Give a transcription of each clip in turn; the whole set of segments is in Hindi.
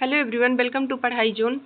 हेलो एवरीवन, वेलकम टू पढ़ाई जोन।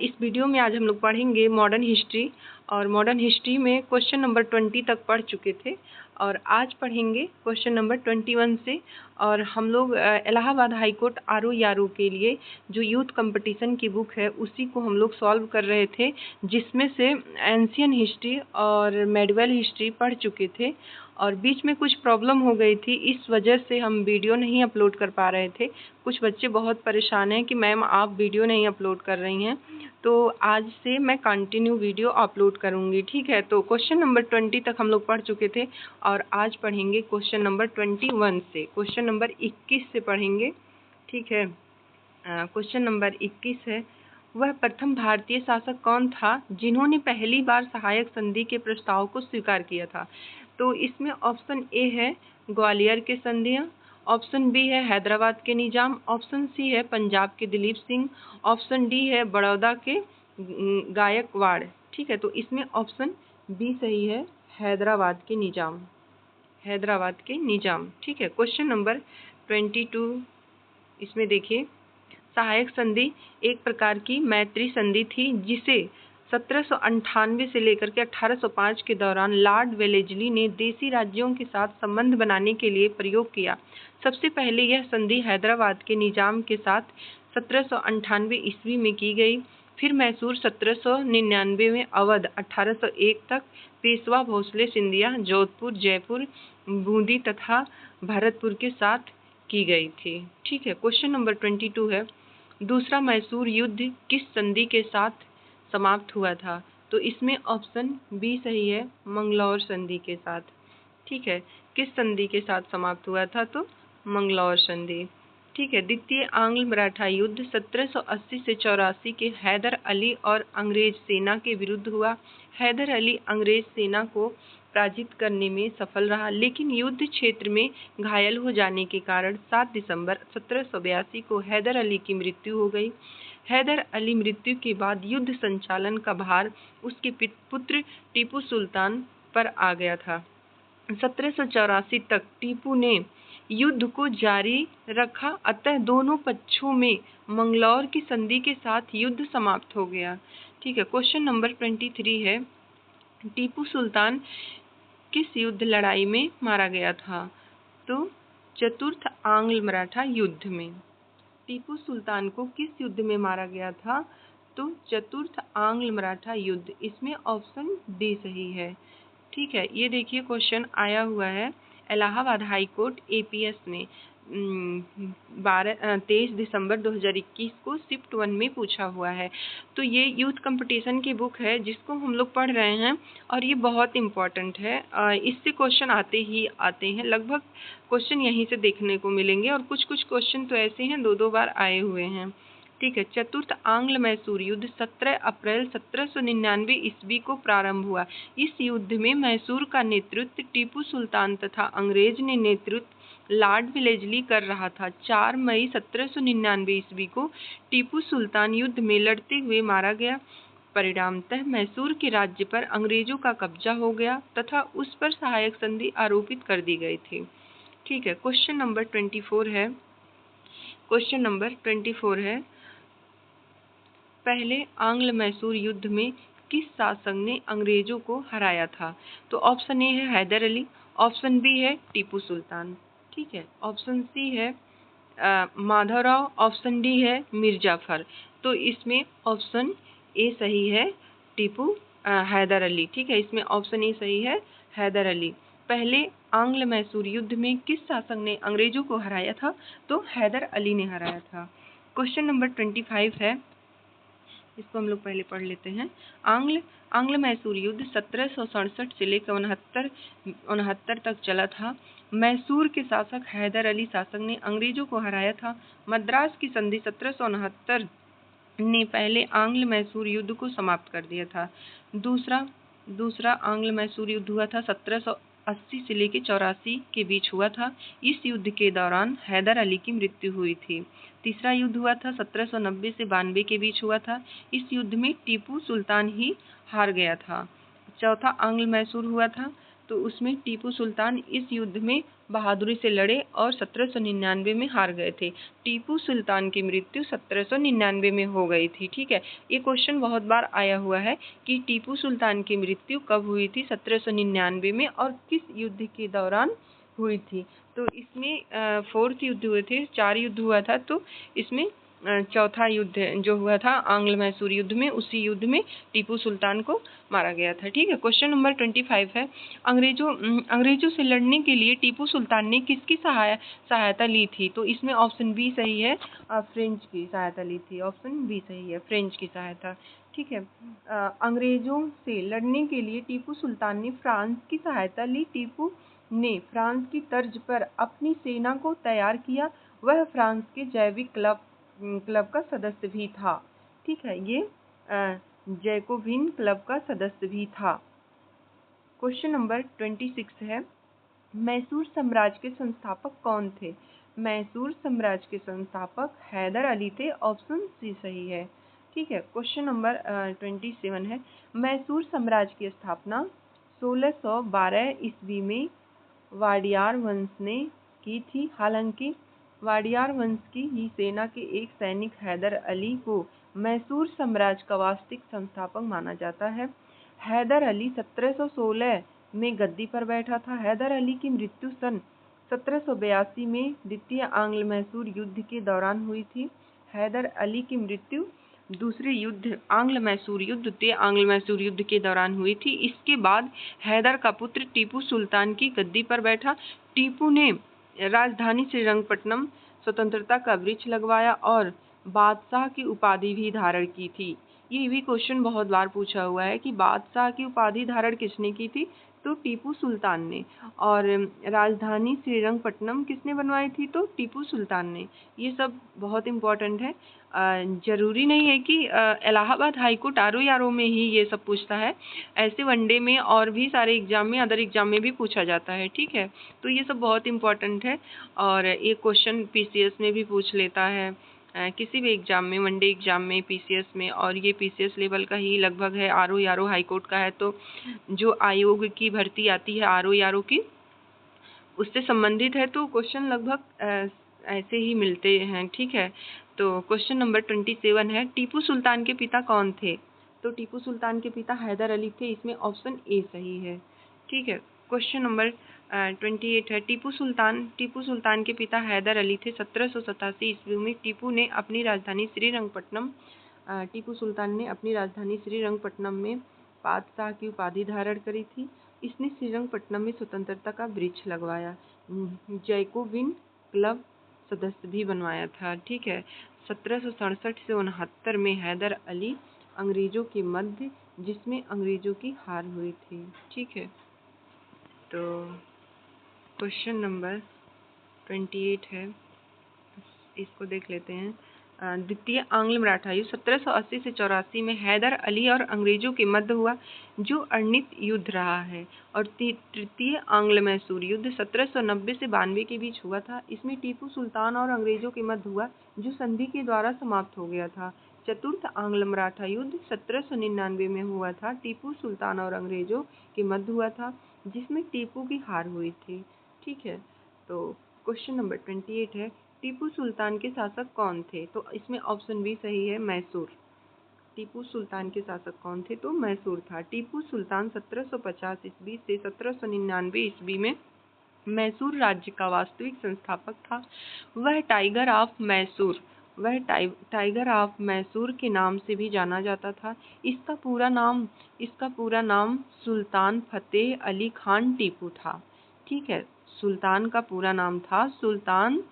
इस वीडियो में आज हम लोग पढ़ेंगे मॉडर्न हिस्ट्री। और मॉडर्न हिस्ट्री में क्वेश्चन नंबर 20 तक पढ़ चुके थे और आज पढ़ेंगे क्वेश्चन नंबर 21 से। और हम लोग इलाहाबाद हाई कोर्ट RO के लिए जो यूथ कंपटीशन की बुक है उसी को हम लोग सॉल्व कर रहे थे, जिसमें से एंशियन हिस्ट्री और मेडिवल हिस्ट्री पढ़ चुके थे और बीच में कुछ प्रॉब्लम हो गई थी, इस वजह से हम वीडियो नहीं अपलोड कर पा रहे थे। कुछ बच्चे बहुत परेशान हैं कि मैम आप वीडियो नहीं अपलोड कर रही हैं, तो आज से मैं कंटिन्यू वीडियो अपलोड करूंगी। ठीक है, तो क्वेश्चन नंबर 20 तक हम लोग पढ़ चुके थे और आज पढ़ेंगे क्वेश्चन नंबर 21 से। क्वेश्चन नंबर 21 से पढ़ेंगे। ठीक है, क्वेश्चन नंबर 21 है, वह प्रथम भारतीय शासक कौन था जिन्होंने पहली बार सहायक संधि के प्रस्ताव को स्वीकार किया था? तो इसमें ऑप्शन ए है ग्वालियर के संधियां, ऑप्शन बी है हैदराबाद के निजाम, ऑप्शन सी है पंजाब के दिलीप सिंह, ऑप्शन डी है बड़ौदा के गायकवाड़। ठीक है, तो इसमें ऑप्शन बी सही है, हैदराबाद के निजाम, हैदराबाद के निजाम। ठीक है, क्वेश्चन नंबर 22 इसमें देखिए, सहायक संधि एक प्रकार की मैत्री संधि थी जिसे 1798 से लेकर के 1805 के दौरान लॉर्ड वेलेस्ली ने देशी राज्यों के साथ संबंध बनाने के लिए प्रयोग किया। सबसे पहले यह संधि हैदराबाद के निजाम के साथ 1798 ईस्वी में की गई, फिर मैसूर 1799 में, अवध 1801 तक, पेशवा भोसले सिंधिया जोधपुर, जयपुर, बूंदी तथा भरतपुर के साथ की गई थी। ठीक है, क्वेश्चन नंबर 22 है, दूसरा मैसूर युद्ध किस संधि के साथ समाप्त हुआ था? तो इसमें ऑप्शन बी सही है, मंगलौर संधि के साथ। ठीक है, किस संधि के साथ समाप्त हुआ था? तो मंगलौर संधि। ठीक है, द्वितीय आंग्ल मराठा युद्ध 1780 से 84 के हैदर अली और अंग्रेज सेना के विरुद्ध हुआ। हैदर अली अंग्रेज सेना को पराजित करने में सफल रहा, लेकिन युद्ध क्षेत्र में घायल हो जाने के कारण 7 दिसंबर 1782 को हैदर अली की मृत्यु हो गई। हैदर अली मृत्यु के बाद युद्ध संचालन का भार उसके पुत्र टीपू सुल्तान पर आ गया था। 1784 तक टीपू ने युद्ध को जारी रखा, अतः दोनों पक्षों में मंगलौर की संधि के साथ युद्ध समाप्त हो गया। ठीक है, क्वेश्चन नंबर 23 है, टीपू सुल्तान किस युद्ध लड़ाई में मारा गया था? तो चतुर्थ आंग्ल मराठा युद्ध में। टीपू सुल्तान को किस युद्ध में मारा गया था? तो चतुर्थ आंग्ल मराठा युद्ध। इसमें ऑप्शन डी सही है। ठीक है, ये देखिए क्वेश्चन आया हुआ है इलाहाबाद हाई कोर्ट APS में 23 दिसंबर 2021 को शिफ्ट 1 में पूछा हुआ है। तो ये यूथ कंपटीशन की बुक है जिसको हम लोग पढ़ रहे हैं और ये बहुत इम्पॉर्टेंट है। इससे क्वेश्चन आते ही आते हैं, लगभग क्वेश्चन यहीं से देखने को मिलेंगे और कुछ कुछ क्वेश्चन तो ऐसे हैं 2-2 बार आए हुए हैं। ठीक है, चतुर्थ आंग्ल मैसूर युद्ध 17 अप्रैल 1799 ईस्वी को प्रारंभ हुआ। इस युद्ध में मैसूर का नेतृत्व टीपू सुल्तान तथा अंग्रेज ने नेतृत्व लॉर्ड वेलेस्ली कर रहा था। 4 मई 1799 ईस्वी को टीपू सुल्तान युद्ध में लड़ते हुए मारा गया। परिणामतः मैसूर के राज्य पर अंग्रेजों का कब्जा हो गया तथा उस पर सहायक संधि आरोपित कर दी गई थी। ठीक है, क्वेश्चन नंबर 24 है, क्वेश्चन नंबर 24 है, पहले आंग्ल मैसूर युद्ध में किस शासक ने अंग्रेजों को हराया था? तो ऑप्शन ए है हैदर अली, ऑप्शन बी है टीपू सुल्तान, ठीक है, ऑप्शन सी है माधवराव, ऑप्शन डी है मीर जाफर। तो इसमें ऑप्शन ए सही है, टीपू हैदर अली। ठीक है, इसमें ऑप्शन ए सही है, हैदर अली। पहले आंग्ल मैसूर युद्ध में किस शासक ने अंग्रेजों को हराया था? तो हैदर अली ने हराया था। क्वेश्चन नंबर 25 है, इसको हम लोग पहले पढ़ लेते हैं। आंग्ल मैसूर युद्ध 1767 से लेकर 69 तक चला था। मैसूर के शासक हैदर अली शासक ने अंग्रेजों को हराया था। मद्रास की संधि 1769 ने पहले आंग्ल मैसूर युद्ध को समाप्त कर दिया था। दूसरा आंग्ल मैसूर युद्ध हुआ था 1780 से लेकर 84 के बीच हुआ था। इस युद्ध के दौरान हैदर अली की मृत्यु हुई थी। तीसरा युद्ध हुआ था 1790 से 92 के बीच हुआ था। इस युद्ध में टीपू सुल्तान ही हार गया था। चौथा आंग्ल मैसूर हुआ था, तो उसमें टीपू सुल्तान इस युद्ध में बहादुरी से लड़े और 1799 में हार गए थे। टीपू सुल्तान की मृत्यु 1799 में हो गई थी। ठीक है, ये क्वेश्चन बहुत बार आया हुआ है कि टीपू सुल्तान की मृत्यु कब हुई थी, 1799 में, और किस युद्ध के दौरान हुई थी। तो इसमें 4th युद्ध हुए थे, 4 युद्ध हुआ था, तो इसमें चौथा युद्ध जो हुआ था आंग्ल मैसूर युद्ध में, उसी युद्ध में टीपू सुल्तान को मारा गया था। ठीक है, क्वेश्चन नंबर 25 है, अंग्रेजों से लड़ने के लिए टीपू सुल्तान ने किसकी सहायता ली थी। तो इसमें ऑप्शन बी सही है, फ्रेंच की सहायता ली थी। ऑप्शन बी सही है, फ्रेंच की सहायता। ठीक है, अंग्रेजों से लड़ने के लिए टीपू सुल्तान ने फ्रांस की सहायता ली। टीपू ने फ्रांस की तर्ज पर अपनी सेना को तैयार किया। वह फ्रांस के जैविक क्लब का सदस्य भी था। ठीक है, ये जैकोबिन क्लब का सदस्य भी था। क्वेश्चन नंबर 26 है, मैसूर साम्राज्य के संस्थापक कौन थे। मैसूर साम्राज्य के संस्थापक हैदर अली थे। ऑप्शन सी सही है। ठीक है, क्वेश्चन नंबर 27 है, मैसूर साम्राज्य की स्थापना 1612 ईस्वी में वाडियार वंश ने की थी। हालांकि वाडियार वंश की ही सेना के एक सैनिक हैदर अली को मैसूर साम्राज्य का वास्तविक संस्थापक माना जाता है। हैदर अली 1716 में गद्दी पर बैठा था। हैदर अली की मृत्यु सन 1782 में द्वितीय आंग्ल मैसूर युद्ध के दौरान हुई थी। हैदर अली की मृत्यु दूसरे युद्ध आंग्ल मैसूर युद्ध, द्वितीय आंग्ल मैसूर युद्ध के दौरान हुई थी। इसके बाद हैदर का पुत्र टीपू सुल्तान की गद्दी पर बैठा। टीपू ने राजधानी श्रीरंगपट्टनम स्वतंत्रता का वृक्ष लगवाया और बादशाह की उपाधि भी धारण की थी। ये भी क्वेश्चन बहुत बार पूछा हुआ है कि बादशाह की उपाधि धारण किसने की थी, तो टीपू सुल्तान ने। और राजधानी श्रीरंगपट्टनम किसने बनवाई थी, तो टीपू सुल्तान ने। ये सब बहुत इम्पोर्टेंट है। जरूरी नहीं है कि इलाहाबाद हाईकोर्ट RO में ही ये सब पूछता है, ऐसे वनडे में और भी सारे एग्जाम में, अदर एग्जाम में भी पूछा जाता है। ठीक है, तो ये सब बहुत इम्पोर्टेंट है और ये क्वेश्चन PCS में भी पूछ लेता है, किसी भी एग्जाम में, वनडे एग्जाम में, PCS में, और ये PCS लेवल का ही लगभग है। RO हाईकोर्ट का है, तो जो आयोग की भर्ती आती है RO की, उससे संबंधित है, तो क्वेश्चन लगभग ऐसे ही मिलते हैं। ठीक है, तो क्वेश्चन नंबर 27 है, टीपू सुल्तान के पिता कौन थे। तो टीपू सुल्तान के पिता हैदर अली थे। इसमें ऑप्शन ए सही है। ठीक है, क्वेश्चन नंबर 28 है, टीपू सुल्तान के पिता हैदर अली थे। 1787 ईस्वी में टीपू सुल्तान ने अपनी राजधानी श्रीरंगपट्टनम में बादशाह की उपाधि धारण करी थी। इसने श्रीरंगपट्टनम में स्वतंत्रता का वृक्ष लगवाया। जैकोबिन क्लब सदस्य भी बनवाया था। ठीक है, 1767 से 69 में हैदर अली अंग्रेजों के मध्य, जिसमें अंग्रेजों की हार हुई थी। ठीक है, तो क्वेश्चन नंबर 28 है, इसको देख लेते हैं। द्वितीय आंग्ल मराठा युद्ध 1780 से 84 में हैदर अली और अंग्रेजों के मध्य हुआ, जो अनिर्णित युद्ध रहा है। और तृतीय आंग्ल मैसूर युद्ध 1790 से 92 के बीच हुआ था। इसमें टीपू सुल्तान और अंग्रेजों के मध्य हुआ, जो संधि के द्वारा समाप्त हो गया था। चतुर्थ आंग्ल मराठा युद्ध 1799 में हुआ था। टीपू सुल्तान और अंग्रेजों के मध्य हुआ था, जिसमें टीपू की हार हुई थी। ठीक है, तो क्वेश्चन नंबर 28 है, टीपू सुल्तान के शासक कौन थे। तो इसमें ऑप्शन बी सही है, मैसूर। टीपू सुल्तान के शासक कौन थे, तो मैसूर था। टीपू सुल्तान 1750 ईस्वी से 1799 ईस्वी में मैसूर राज्य का वास्तविक संस्थापक था। वह टाइगर ऑफ मैसूर के नाम से भी जाना जाता था। इसका पूरा नाम सुल्तान फतेह अली खान टीपू था। ठीक है, सुल्तान का पूरा नाम था सुल्तान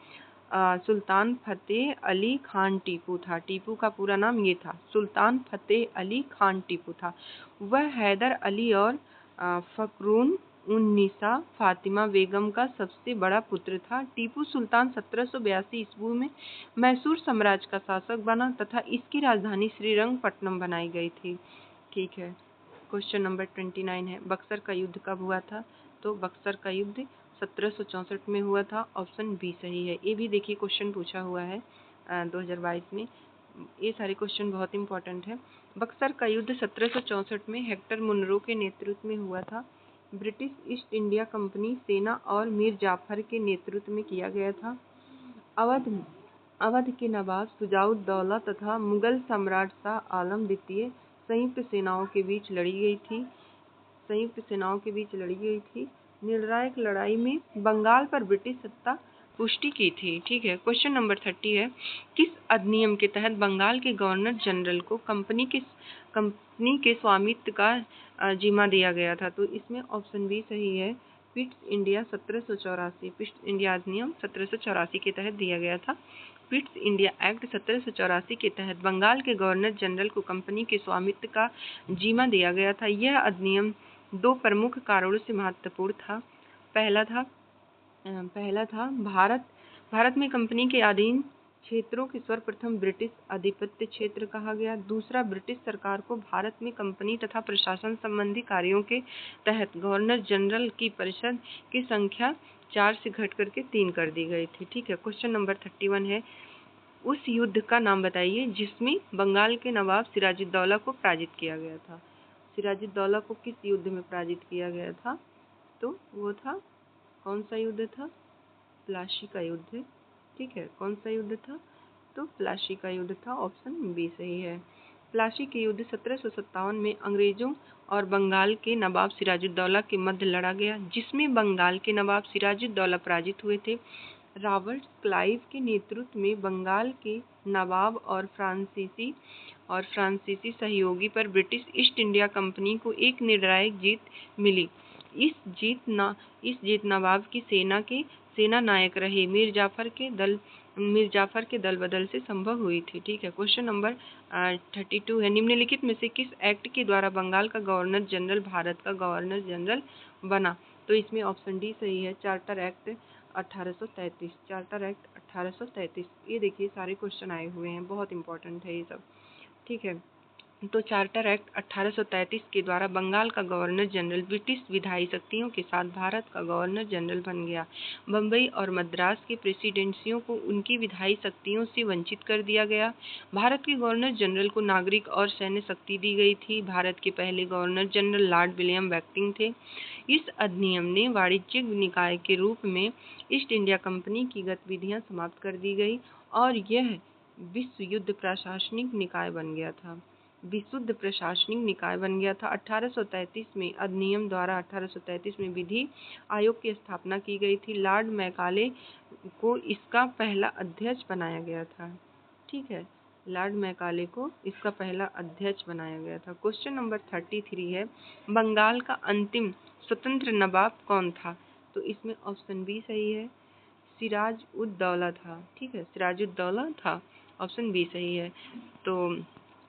फतेह अली खान टीपू था। टीपू का पूरा नाम ये था, सुल्तान फतेह अली खान टीपू था। वह हैदर अली और फखरुन उन्निसा फातिमा बेगम का सबसे बड़ा पुत्र था। टीपू सुल्तान 1782 ईस्वी में मैसूर साम्राज्य का शासक बना तथा इसकी राजधानी श्रीरंगपट्टनम बनाई गई थी। ठीक है, क्वेश्चन नंबर 29 है, बक्सर का युद्ध कब हुआ था। तो बक्सर का युद्ध 1764 में हुआ था। ऑप्शन बी सही है। ये भी देखिए क्वेश्चन पूछा हुआ है 2022 में। ये सारे क्वेश्चन बहुत इंपॉर्टेंट है। बक्सर का युद्ध 1764 में हेक्टर मुनरो के नेतृत्व में हुआ था। ब्रिटिश ईस्ट इंडिया कंपनी सेना और मीर जाफर के नेतृत्व में किया गया था। अवध के नवाब शुजाउद्दौला तथा मुगल सम्राट शाह आलम द्वितीय संयुक्त सेनाओं के बीच लड़ी गई थी। निर्णायक लड़ाई में बंगाल पर ब्रिटिश सत्ता पुष्टि की थी। ठीक है, क्वेश्चन नंबर 30 है, किस अधिनियम के तहत बंगाल के गवर्नर जनरल को कंपनी के स्वामित्व का जिम्मा दिया गया था? तो इसमें ऑप्शन बी सही है, पिट्स इंडिया 1784। पिट्स इंडिया अधिनियम 1784 के तहत दिया गया था। पिट्स इंडिया एक्ट 1784 के तहत बंगाल के गवर्नर जनरल को कंपनी के स्वामित्व का जिम्मा दिया गया था। यह अधिनियम दो प्रमुख कारणों से महत्वपूर्ण था। पहला था भारत में कंपनी के अधीन क्षेत्रों के सर्वप्रथम ब्रिटिश आधिपत्य क्षेत्र कहा गया। दूसरा, ब्रिटिश सरकार को भारत में कंपनी तथा प्रशासन संबंधी कार्यों के तहत गवर्नर जनरल की परिषद की संख्या 4 से घट करके 3 कर दी गई थी। ठीक है, क्वेश्चन नंबर 31 है, उस युद्ध का नाम बताइए जिसमें बंगाल के नवाब सिराजुद्दौला को पराजित किया गया था। सिराजुद्दौला को किस युद्ध में पराजित किया गया था? तो वो था, कौन सा युद्ध था? प्लासी का युद्ध। ठीक है, कौन सा युद्ध था? तो प्लासी का युद्ध था। ऑप्शन बी सही है। प्लासी के युद्ध 1757 में अंग्रेजों और बंगाल के नवाब सिराजुद्दौला के मध्य लड़ा गया, जिसमें बंगाल के नवाब सिराजुद्दौला पराजित हुए थे। रॉबर्ट क्लाइव के नेतृत्व में बंगाल के नवाब और फ्रांसीसी सहयोगी पर ब्रिटिश ईस्ट इंडिया कंपनी को एक निर्णायक जीत मिली। इस जीत नवाब की सेना नायक रहे मीर जाफर के दल बदल से संभव हुई थी। ठीक है, क्वेश्चन नंबर 32 है, निम्नलिखित में से किस एक्ट के द्वारा बंगाल का गवर्नर जनरल भारत का गवर्नर जनरल बना? तो इसमें ऑप्शन डी सही है, चार्टर एक्ट 1833। Charter act 1833। ये देखिए सारे क्वेश्चन आए हुए हैं, बहुत इंपॉर्टेंट है ये सब। ठीक है, तो चार्टर एक्ट 1833 के द्वारा बंगाल का गवर्नर जनरल ब्रिटिश विधायी शक्तियों के साथ भारत का गवर्नर जनरल बन गया। बम्बई और मद्रास के प्रेसिडेंसियों को उनकी विधायी शक्तियों से वंचित कर दिया गया। भारत के गवर्नर जनरल को नागरिक और सैन्य शक्ति दी गई थी। भारत के पहले governor general Lord William Bentinck थे। इस अधिनियम ने वाणिज्यिक निकाय के रूप में ईस्ट इंडिया कंपनी की गतिविधियां समाप्त कर दी गई और यह विश्व युद्ध प्रशासनिक निकाय बन गया था। 1833 में अधिनियम द्वारा 1833 में विधि आयोग की स्थापना की गई थी। लॉर्ड मैकाले को इसका पहला अध्यक्ष बनाया गया था। ठीक है, लॉर्ड मैकाले को इसका पहला अध्यक्ष बनाया गया था। क्वेश्चन नंबर 33 है, बंगाल का अंतिम स्वतंत्र नवाब कौन था? तो इसमें ऑप्शन बी सही है, सिराजुद्दौला था। ठीक है, सिराजुद्दौला था। ऑप्शन बी सही है। तो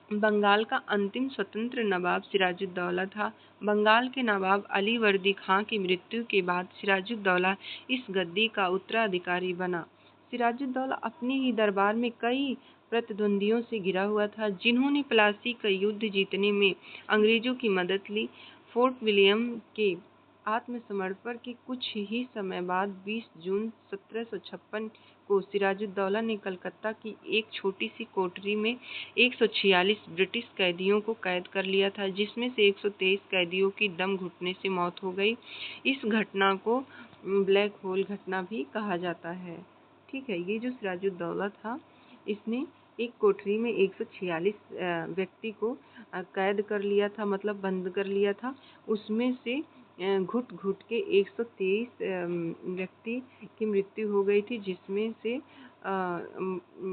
बंगाल का अंतिम स्वतंत्र नवाब सिराजुद्दौला था। बंगाल के नवाब अली वर्दी खां की मृत्यु के बाद सिराजुद्दौला इस गद्दी का उत्तराधिकारी बना। सिराजुद्दौला अपने ही दरबार में कई प्रतिद्वंदियों से घिरा हुआ था, जिन्होंने प्लासी का युद्ध जीतने में अंग्रेजों की मदद ली। फोर्ट विलियम के आत्मसमर्पण के कुछ ही समय बाद 20 जून 1756 को सिराजुद्दौला ने कलकत्ता की एक छोटी सी कोठरी में 146 ब्रिटिश कैदियों को कैद कर लिया था, जिसमें से 123 कैदियों की दम घुटने से मौत हो गई। इस घटना को ब्लैक होल घटना भी कहा जाता है। ठीक है, ये जो सिराजुद्दौला था, इसने एक कोठरी में 146 व्यक्ति को कैद कर लिया था, मतलब बंद कर लिया था। उसमें से घुट घुट के 123 व्यक्ति की मृत्यु हो गई थी,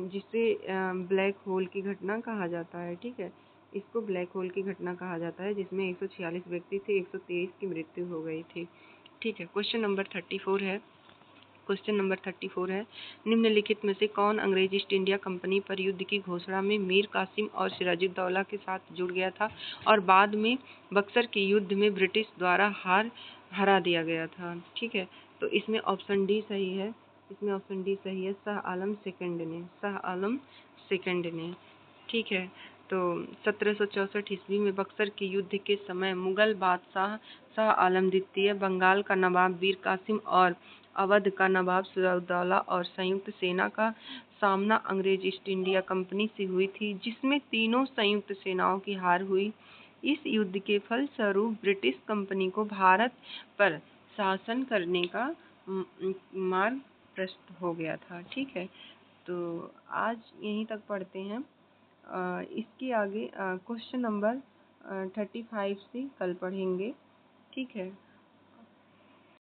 जिसे ब्लैक होल की घटना कहा जाता है। ठीक है, इसको ब्लैक होल की घटना कहा जाता है, जिसमें 146 व्यक्ति थे, 123 की मृत्यु हो गई थी। ठीक है, क्वेश्चन नंबर 34 है। क्वेश्चन नंबर 34 है, निम्नलिखित में से कौन अंग्रेज ईस्ट इंडिया कंपनी पर युद्ध की घोषणा में मीर कासिम और सिराजुद्दौला के साथ जुड़ गया था और बाद में बक्सर के युद्ध में ब्रिटिश द्वारा हरा दिया गया था? ठीक है, तो इसमें ऑप्शन डी सही है। इसमें ऑप्शन डी सही है, शाह आलम सेकंड ने। ठीक है, तो 1764 ईस्वी में बक्सर के युद्ध के समय मुगल बादशाह शाह आलम द्वितीय, बंगाल का नवाब मीर कासिम और अवध का नवाब सिराजुद्दौला और संयुक्त सेना का सामना अंग्रेज ईस्ट इंडिया कंपनी से हुई थी, जिसमें तीनों संयुक्त सेनाओं की हार हुई। इस युद्ध के फलस्वरूप ब्रिटिश कंपनी को भारत पर शासन करने का मार्ग प्रशस्त हो गया था। ठीक है, तो आज यहीं तक पढ़ते हैं। इसके आगे क्वेश्चन नंबर 35 से कल पढ़ेंगे। ठीक है।